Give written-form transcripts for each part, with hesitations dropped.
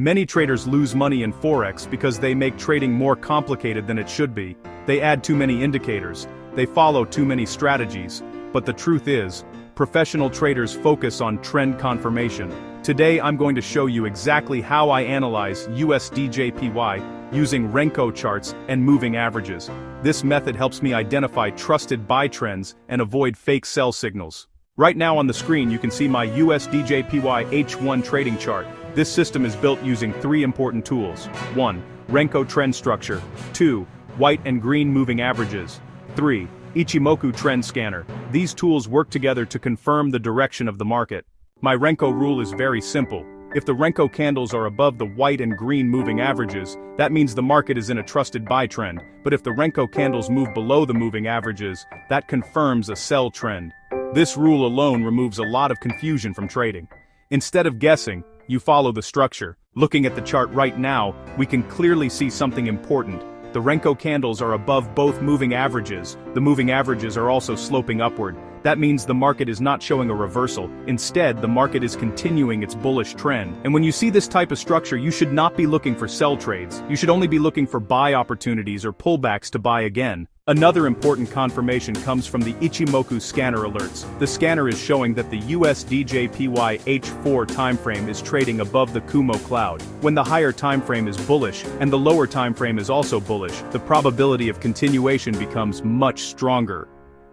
Many traders lose money in Forex because they make trading more complicated than it should be. They add too many indicators, they follow too many strategies, but the truth is, professional traders focus on trend confirmation. Today I'm going to show you exactly how I analyze USDJPY using Renko charts and moving averages. This method helps me identify trusted buy trends and avoid fake sell signals. Right now on the screen you can see my USDJPY H1 trading chart. This system is built using three important tools. 1. Renko trend structure. 2. White and green moving averages. 3. Ichimoku trend scanner. These tools work together to confirm the direction of the market. My Renko rule is very simple. If the Renko candles are above the white and green moving averages, that means the market is in a trusted buy trend, but if the Renko candles move below the moving averages, that confirms a sell trend. This rule alone removes a lot of confusion from trading. Instead of guessing, you follow the structure. Looking at the chart right now, we can clearly see something important. The Renko candles are above both moving averages. The moving averages are also sloping upward. That means the market is not showing a reversal. Instead, the market is continuing its bullish trend. And when you see this type of structure, you should not be looking for sell trades. You should only be looking for buy opportunities or pullbacks to buy again. Another important confirmation comes from the Ichimoku scanner alerts. The scanner is showing that the USDJPY H4 timeframe is trading above the Kumo cloud. When the higher timeframe is bullish, and the lower timeframe is also bullish, the probability of continuation becomes much stronger.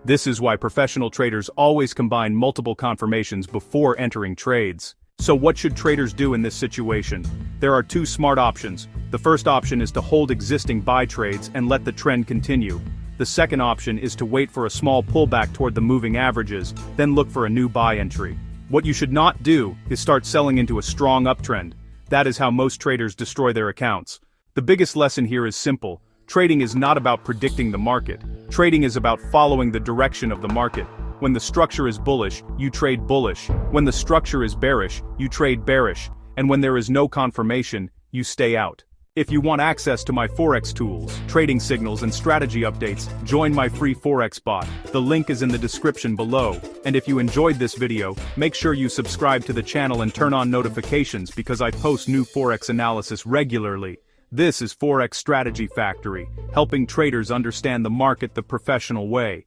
This is why professional traders always combine multiple confirmations before entering trades. So what should traders do in this situation? There are two smart options. The first option is to hold existing buy trades and let the trend continue. The second option is to wait for a small pullback toward the moving averages, then look for a new buy entry. What you should not do is start selling into a strong uptrend. That is how most traders destroy their accounts. The biggest lesson here is simple. Trading is not about predicting the market. Trading is about following the direction of the market. When the structure is bullish, you trade bullish. When the structure is bearish, you trade bearish. And when there is no confirmation, you stay out. If you want access to my Forex tools, trading signals and strategy updates, join my free Forex bot. The link is in the description below. And if you enjoyed this video, make sure you subscribe to the channel and turn on notifications because I post new Forex analysis regularly. This is Forex Strategy Factory, helping traders understand the market the professional way.